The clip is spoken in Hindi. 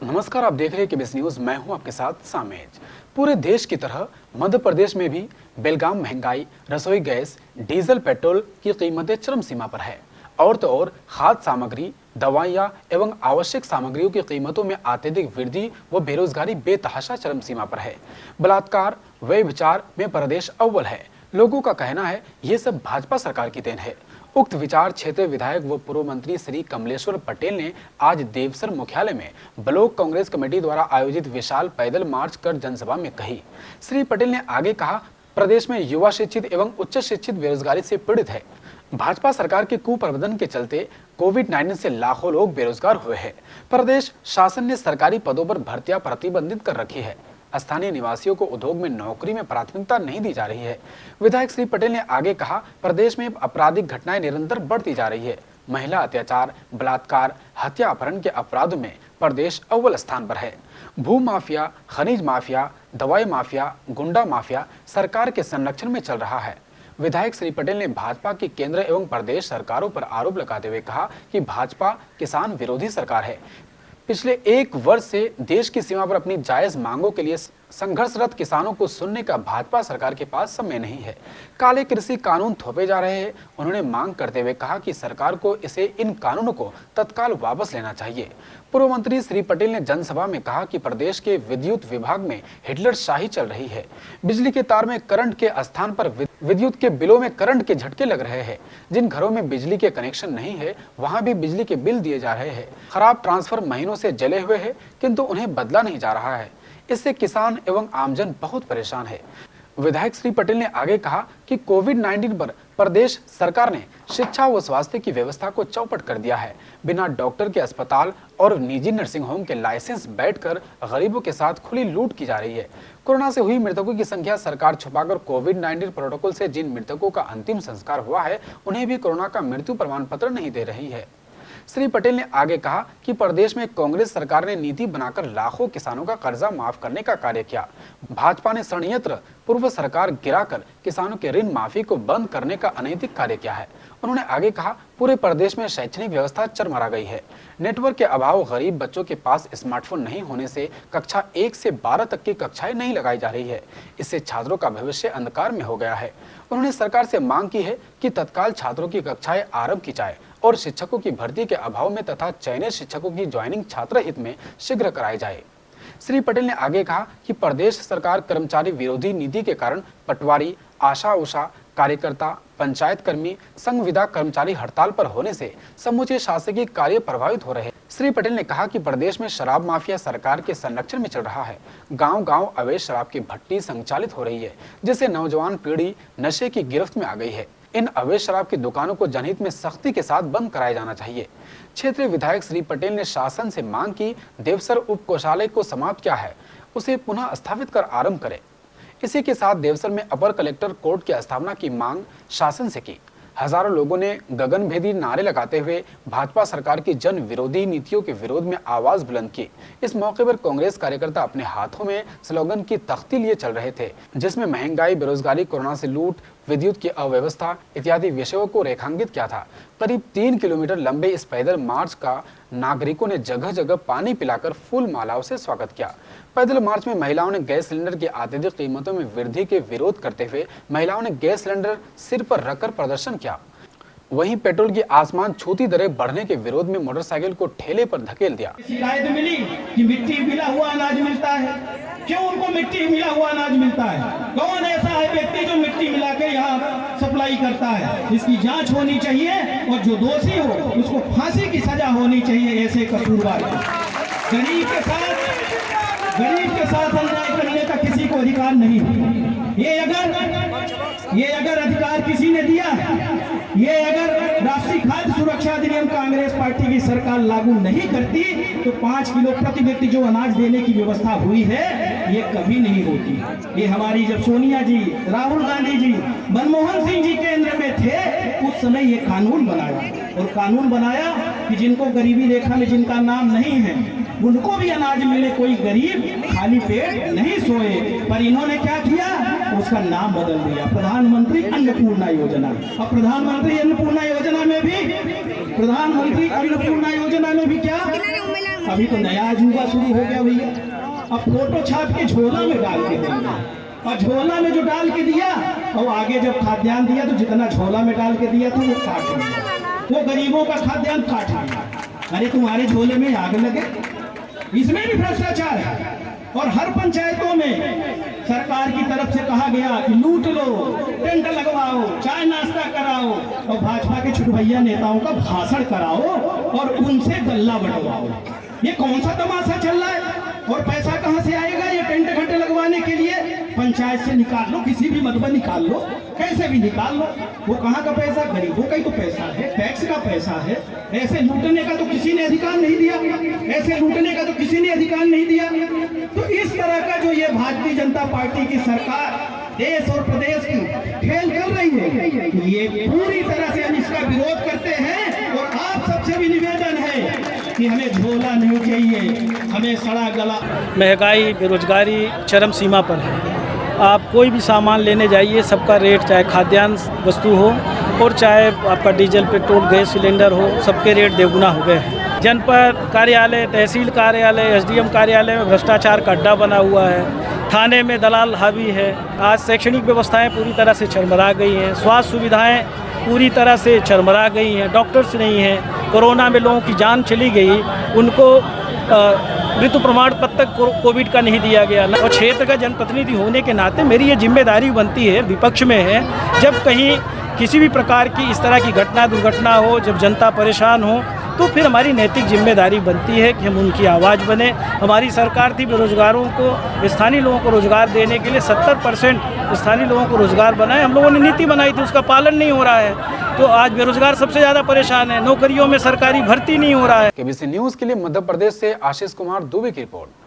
नमस्कार, आप देख रहे हैं केबीएस न्यूज। मैं हूं आपके साथ सामेज। पूरे देश की तरह मध्य प्रदेश में भी बेलगाम महंगाई, रसोई गैस, डीजल, पेट्रोल की कीमतें चरम सीमा पर है। और तो और खाद्य सामग्री, दवाइयां एवं आवश्यक सामग्रियों की कीमतों में अत्यधिक वृद्धि व बेरोजगारी बेतहाशा चरम सीमा पर है। बलात्कार, व्यभिचार में प्रदेश अव्वल है। लोगों का कहना है ये सब भाजपा सरकार की देन है। उक्त विचार क्षेत्रीय विधायक व पूर्व मंत्री श्री कमलेश्वर पटेल ने आज देवसर मुख्यालय में ब्लॉक कांग्रेस कमेटी द्वारा आयोजित विशाल पैदल मार्च कर जनसभा में कही। श्री पटेल ने आगे कहा, प्रदेश में युवा शिक्षित एवं उच्च शिक्षित बेरोजगारी से पीड़ित है। भाजपा सरकार के कुप्रबंधन के चलते कोविड-19 से लाखों लोग बेरोजगार हुए हैं। प्रदेश शासन ने सरकारी पदों पर भर्तियां प्रतिबंधित कर रखी है। स्थानीय निवासियों को उद्योग में नौकरी में प्राथमिकता नहीं दी जा रही है। विधायक श्री पटेल ने आगे कहा, प्रदेश में आपराधिक घटनाएं निरंतर बढ़ती जा रही है। महिला अत्याचार, बलात्कार, हत्या, अपहरण के अपराधों में प्रदेश अव्वल स्थान पर है। भू माफिया, खनिज माफिया, दवाई माफिया, गुंडा माफिया सरकार के संरक्षण में चल रहा है। विधायक श्री पटेल ने भाजपा की केंद्र एवं प्रदेश सरकारों पर आरोप लगाते हुए कहा कि भाजपा किसान विरोधी सरकार है। पिछले एक वर्ष से देश की सीमा पर अपनी जायज मांगों के लिए संघर्षरत किसानों को सुनने का भाजपा सरकार के पास समय नहीं है। काले कृषि कानून थोपे जा रहे हैं। उन्होंने मांग करते हुए कहा कि सरकार को इन कानूनों को तत्काल वापस लेना चाहिए। पूर्व मंत्री श्री पटेल ने जनसभा में कहा कि प्रदेश के विद्युत विभाग में हिटलर शाही चल रही है। बिजली के तार में करंट के स्थान पर विद्युत के बिलों में करंट के झटके लग रहे हैं। जिन घरों में बिजली के कनेक्शन नहीं है वहां भी बिजली के बिल दिए जा रहे हैं। खराब ट्रांसफर महीनों से जले हुए हैं किंतु उन्हें बदला नहीं जा रहा है। इससे किसान एवं आमजन बहुत परेशान है। विधायक श्री पटेल ने आगे कहा कि कोविड-19 पर प्रदेश सरकार ने शिक्षा व स्वास्थ्य की व्यवस्था को चौपट कर दिया है। बिना डॉक्टर के अस्पताल और निजी नर्सिंग होम के लाइसेंस बैठकर गरीबों के साथ खुली लूट की जा रही है। कोरोना से हुई मृतकों की संख्या सरकार छुपाकर कोविड-19 प्रोटोकॉल से जिन मृतकों का अंतिम संस्कार हुआ है उन्हें भी कोरोना का मृत्यु प्रमाण पत्र नहीं दे रही है। श्री पटेल ने आगे कहा कि प्रदेश में कांग्रेस सरकार ने नीति बनाकर लाखों किसानों का कर्जा माफ करने का कार्य किया। भाजपा ने षड्यंत्र पूर्व सरकार गिराकर किसानों के ऋण माफी को बंद करने का अनैतिक कार्य किया है। उन्होंने आगे कहा, पूरे प्रदेश में शैक्षणिक व्यवस्था चरमरा गई है। नेटवर्क के अभाव, गरीब बच्चों के पास स्मार्टफोन नहीं होने से कक्षा 1 से 12 तक की कक्षाएं नहीं लगाई जा रही है। इससे छात्रों का भविष्य अंधकार में हो गया है। उन्होंने सरकार से मांग की है कि तत्काल छात्रों की कक्षाएं आरंभ की जाए और शिक्षकों की भर्ती के अभाव में तथा चयनित शिक्षकों की ज्वाइनिंग छात्र हित में शीघ्र कराई जाए। श्री पटेल ने आगे कहा कि प्रदेश सरकार कर्मचारी विरोधी नीति के कारण पटवारी, आशा उषा कार्यकर्ता, पंचायत कर्मी, संविदा कर्मचारी हड़ताल पर होने से समूचे शासकीय कार्य प्रभावित हो रहे हैं। श्री पटेल ने कहा कि प्रदेश में शराब माफिया सरकार के संरक्षण में चल रहा है। गांव-गांव अवैध शराब की भट्टी संचालित हो रही है, जिससे नौजवान पीढ़ी नशे की गिरफ्त में आ गई है। इन अवैध शराब की दुकानों को जनहित में सख्ती के साथ बंद कराया जाना चाहिए। क्षेत्रीय विधायक श्री पटेल ने शासन से मांग की देवसर उप कोषालय को समाप्त किया है उसे पुनः स्थापित कर आरंभ करे। इसी के साथ देवसर में अपर कलेक्टर कोर्ट की स्थापना की मांग शासन से की। हजारों लोगों ने गगनभेदी नारे लगाते हुए भाजपा सरकार की जन विरोधी नीतियों के विरोध में आवाज बुलंद की। इस मौके पर कांग्रेस कार्यकर्ता अपने हाथों में स्लोगन की तख्ती लिए चल रहे थे, जिसमें महंगाई, बेरोजगारी, कोरोना से लूट, विद्युत की अव्यवस्था इत्यादि विषयों को रेखांकित किया था। करीब 3 किलोमीटर लंबे इस पैदल मार्च का नागरिकों ने जगह जगह पानी पिलाकर फूल मालाओं से स्वागत किया। पैदल मार्च में महिलाओं ने गैस सिलेंडर की अत्यधिक कीमतों में वृद्धि के विरोध करते हुए महिलाओं ने गैस सिलेंडर सिर पर रखकर प्रदर्शन किया। वहीं पेट्रोल की आसमान छूती दरें बढ़ने के विरोध में मोटरसाइकिल को ठेले पर धकेल दिया। शिकायत मिली कि मिट्टी मिला हुआ अनाज मिलता है। क्यों उनको मिट्टी मिला हुआ अनाज मिलता है? कौन ऐसा है व्यक्ति जो मिट्टी मिला के यहाँ सप्लाई करता है? इसकी जांच होनी चाहिए और जो दोषी हो उसको फांसी की सजा होनी चाहिए। ऐसे कसूरवार गरीब के साथ अन्याय करने का किसी को अधिकार नहीं। ये अगर अधिकार किसी ने दिया है, ये अगर राष्ट्रीय खाद्य सुरक्षा अधिनियम कांग्रेस पार्टी की सरकार लागू नहीं करती तो 5 किलो प्रति व्यक्ति जो अनाज देने की व्यवस्था हुई है ये कभी नहीं होती। ये हमारी जब सोनिया जी, राहुल गांधी जी, मनमोहन सिंह जी केंद्र में थे उस समय ये कानून बनाया और कानून बनाया कि जिनको गरीबी रेखा में जिनका नाम नहीं है उनको भी अनाज मिले, कोई गरीब खाली पेट नहीं सोए। पर इन्होंने क्या किया, उसका नाम बदल दिया प्रधानमंत्री अन्नपूर्णा योजना। अब प्रधानमंत्री अन्नपूर्णा योजना में भी प्रधानमंत्री अन्नपूर्णा योजना में भी क्या, अभी तो नया अजूबा शुरू हो गया भैया। अब फोटो छाप के झोला में डाल के देंगे, और झोला में जो डाल के दिया और आगे जब खाद्यान्न दिया तो जितना झोला में डाल के दिया था वो काट लिया, वो गरीबों का खाद्यान्न काट लिया। अरे तुम्हारे झोले में आग लगे, इसमें भी भ्रष्टाचार है। और हर पंचायतों में सरकार की तरफ से कहा गया कि लूट लो, टेंट लगवाओ, चाय नाश्ता कराओ, और भाजपा के छुटभैया नेताओं का भाषण कराओ और उनसे गल्ला बंटवाओ। ये कौन सा तमाशा चल रहा है? और पैसा कहां से आएगा? ये टेंट घंटे लगवाने के लिए पंचायत से निकाल लो, किसी भी मद में निकाल लो, कैसे भी निकाल लो। वो कहाँ का पैसा? गरीबों का ही तो पैसा है, टैक्स का पैसा है। ऐसे लूटने का तो किसी ने अधिकार नहीं दिया, ऐसे लूटने का तो किसी ने अधिकार नहीं दिया। तो इस तरह का जो ये भारतीय जनता पार्टी की सरकार देश और प्रदेश की खेल कर रही है, ये पूरी तरह से हम इसका विरोध करते हैं। और आप सबसे भी निवेदन है कि हमें झोला नहीं चाहिए, हमें सड़ा गला। महंगाई, बेरोजगारी चरम सीमा पर है। आप कोई भी सामान लेने जाइए, सबका रेट, चाहे खाद्यान्न वस्तु हो और चाहे आपका डीजल, पेट्रोल, गैस सिलेंडर हो, सबके रेट दोगुना हो गए हैं। जनपद कार्यालय, तहसील कार्यालय, एसडीएम कार्यालय में भ्रष्टाचार का अड्डा बना हुआ है। थाने में दलाल हावी है। आज शैक्षणिक व्यवस्थाएं पूरी तरह से चरमरा गई हैं। स्वास्थ्य सुविधाएं पूरी तरह से चरमरा गई हैं। डॉक्टर्स नहीं हैं। कोरोना में लोगों की जान चली गई, उनको मृत्यु प्रमाण पत्र कोविड का नहीं दिया गया। और क्षेत्र का जनप्रतिनिधि होने के नाते मेरी ये जिम्मेदारी बनती है, विपक्ष में है, जब कहीं किसी भी प्रकार की इस तरह की घटना दुर्घटना हो, जब जनता परेशान हो, तो फिर हमारी नैतिक जिम्मेदारी बनती है कि हम उनकी आवाज़ बने। हमारी सरकार थी बेरोजगारों को, स्थानीय लोगों को रोज़गार देने के लिए 70% स्थानीय लोगों को रोज़गार बनाए। हम लोगों ने नीति बनाई थी, उसका पालन नहीं हो रहा है, तो आज बेरोजगार सबसे ज़्यादा परेशान है। नौकरियों में सरकारी भर्ती नहीं हो रहा है। केबीसी न्यूज़ के लिए मध्य प्रदेश से आशीष कुमार दुबे की रिपोर्ट।